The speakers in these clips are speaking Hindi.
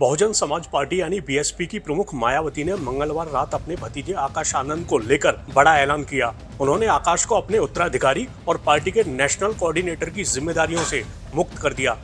बहुजन समाज पार्टी यानी बीएसपी की प्रमुख मायावती ने मंगलवार रात अपने भतीजे आकाश आनंद को लेकर बड़ा ऐलान किया। उन्होंने आकाश को अपने उत्तराधिकारी और पार्टी के नेशनल कोऑर्डिनेटर की जिम्मेदारियों से मुक्त कर दिया।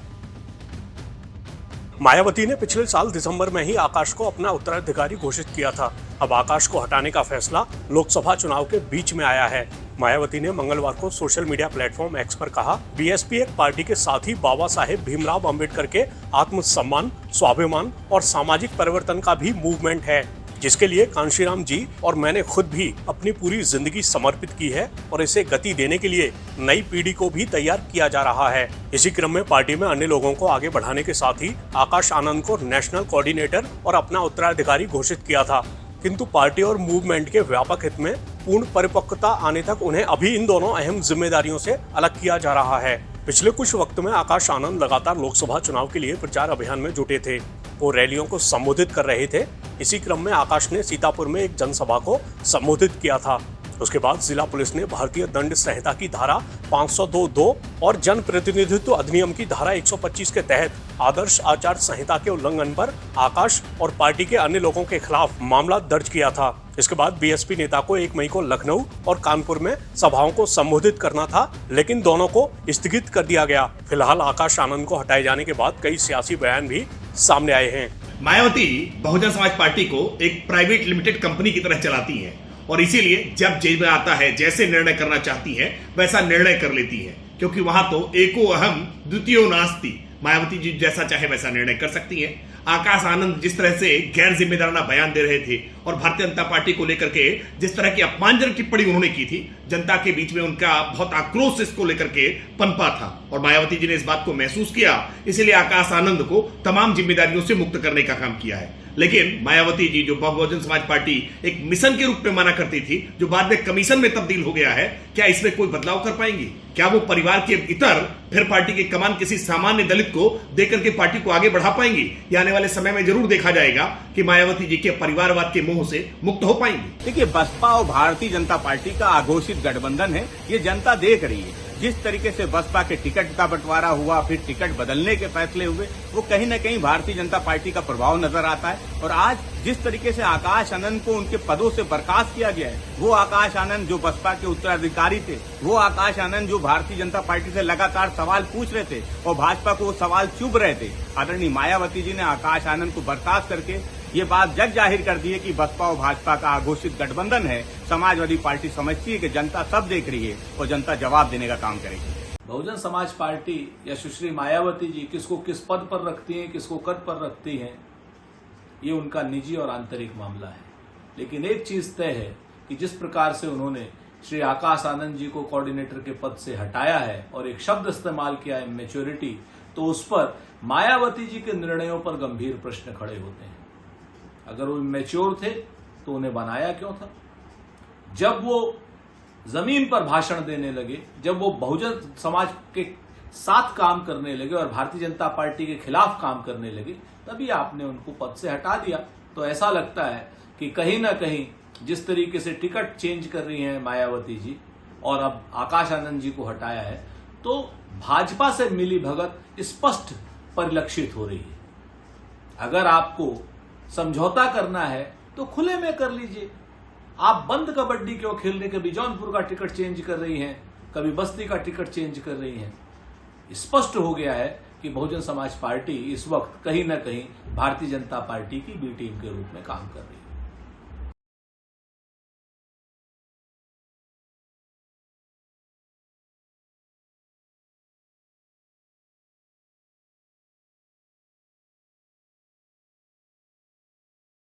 मायावती ने पिछले साल दिसंबर में ही आकाश को अपना उत्तराधिकारी घोषित किया था। अब आकाश को हटाने का फैसला लोकसभा चुनाव के बीच में आया है। मायावती ने मंगलवार को सोशल मीडिया प्लेटफॉर्म एक्स पर कहा, बीएसपी एक पार्टी के साथ ही बाबा साहेब भीमराव अंबेडकर के आत्मसम्मान, स्वाभिमान और सामाजिक परिवर्तन का भी मूवमेंट है, जिसके लिए कांशीराम जी और मैंने खुद भी अपनी पूरी जिंदगी समर्पित की है और इसे गति देने के लिए नई पीढ़ी को भी तैयार किया जा रहा है। इसी क्रम में पार्टी में अन्य लोगों को आगे बढ़ाने के साथ ही आकाश आनंद को नेशनल कोऑर्डिनेटर और अपना उत्तराधिकारी घोषित किया था, किंतु पार्टी और मूवमेंट के व्यापक हित में पूर्ण परिपक्वता आने तक उन्हें अभी इन दोनों अहम जिम्मेदारियों से अलग किया जा रहा है। पिछले कुछ वक्त में आकाश आनंद लगातार लोकसभा चुनाव के लिए प्रचार अभियान में जुटे थे। वो रैलियों को संबोधित कर रहे थे। इसी क्रम में आकाश ने सीतापुर में एक जनसभा को संबोधित किया था। उसके बाद जिला पुलिस ने भारतीय दंड संहिता की धारा 502(2) और जन प्रतिनिधित्व अधिनियम की धारा 125 के तहत आदर्श आचार संहिता के उल्लंघन पर आकाश और पार्टी के अन्य लोगों के खिलाफ मामला दर्ज किया था। इसके बाद बीएसपी नेता को 1 मई को लखनऊ और कानपुर में सभाओं को संबोधित करना था, लेकिन दोनों को स्थगित कर दिया गया। फिलहाल आकाश आनंद को हटाए जाने के बाद कई सियासी बयान भी सामने आए हैं। मायावती बहुजन समाज पार्टी को एक प्राइवेट लिमिटेड कंपनी की तरह चलाती हैं और इसीलिए जब जेब में आता है जैसे निर्णय करना चाहती हैं वैसा निर्णय कर लेती हैं, क्योंकि वहां तो एको अहम द्वितीयो नास्ति। मायावती जी जैसा चाहे वैसा निर्णय कर सकती हैं। आकाश आनंद जिस तरह से गैर जिम्मेदाराना बयान दे रहे थे और भारतीय जनता पार्टी को लेकर के जिस तरह की अपमानजनक टिप्पणी उन्होंने की थी, जनता के बीच में उनका बहुत आक्रोश इसको लेकर के पनपा था और मायावती जी ने इस बात को महसूस किया, इसीलिए आकाश आनंद को तमाम जिम्मेदारियों से मुक्त करने का काम किया है। लेकिन मायावती जी जो बहुजन समाज पार्टी एक मिशन के रूप में माना करती थी, जो बाद में कमीशन में तब्दील हो गया है, क्या इसमें कोई बदलाव कर पाएंगी? क्या वो परिवार के इतर फिर पार्टी की कमान किसी सामान्य दलित को देकर के पार्टी को आगे बढ़ा पाएंगी? ये आने वाले समय में जरूर देखा जाएगा कि मायावती जी के परिवारवाद के मोह से मुक्त हो पाएंगी। देखिए, बसपा और भारतीय जनता पार्टी का अघोषित गठबंधन है, ये जनता देख रही है। जिस तरीके से बसपा के टिकट का बंटवारा हुआ, फिर टिकट बदलने के फैसले हुए, वो कहीं न कहीं भारतीय जनता पार्टी का प्रभाव नजर आता है। और आज जिस तरीके से आकाश आनंद को उनके पदों से बर्खास्त किया गया है, वो आकाश आनंद जो बसपा के उत्तराधिकारी थे, वो आकाश आनंद जो भारतीय जनता पार्टी से लगातार सवाल पूछ रहे थे और भाजपा को वो सवाल चुभ रहे थे, आदरणीय मायावती जी ने आकाश आनंद को बर्खास्त करके ये बात जग जाहिर कर दी है कि बसपा और भाजपा का अघोषित गठबंधन है। समाजवादी पार्टी समझती है कि जनता सब देख रही है और जनता जवाब देने का काम करेगी। बहुजन समाज पार्टी या सुश्री मायावती जी किसको किस पद पर रखती हैं, किसको कद पर रखती हैं, ये उनका निजी और आंतरिक मामला है। लेकिन एक चीज तय है कि जिस प्रकार से उन्होंने श्री आकाश आनंद जी को कोऑर्डिनेटर के पद से हटाया है और एक शब्द इस्तेमाल किया है मैच्योरिटी, तो उस पर मायावती जी के निर्णयों पर गंभीर प्रश्न खड़े होते हैं। अगर वो मैच्योर थे तो उन्हें बनाया क्यों था? जब वो जमीन पर भाषण देने लगे, जब वो बहुजन समाज के साथ काम करने लगे और भारतीय जनता पार्टी के खिलाफ काम करने लगे, तभी आपने उनको पद से हटा दिया। तो ऐसा लगता है कि कहीं ना कहीं जिस तरीके से टिकट चेंज कर रही हैं मायावती जी और अब आकाश आनंद जी को हटाया है, तो भाजपा से मिली भगत स्पष्ट परिलक्षित हो रही है। अगर आपको समझौता करना है तो खुले में कर लीजिए। आप बंद कबड्डी क्यों खेल रहे? कभी जौनपुर का टिकट चेंज कर रही हैं, कभी बस्ती का टिकट चेंज कर रही हैं। स्पष्ट हो गया है कि बहुजन समाज पार्टी इस वक्त कहीं ना कहीं भारतीय जनता पार्टी की बी टीम के रूप में काम कर रही है।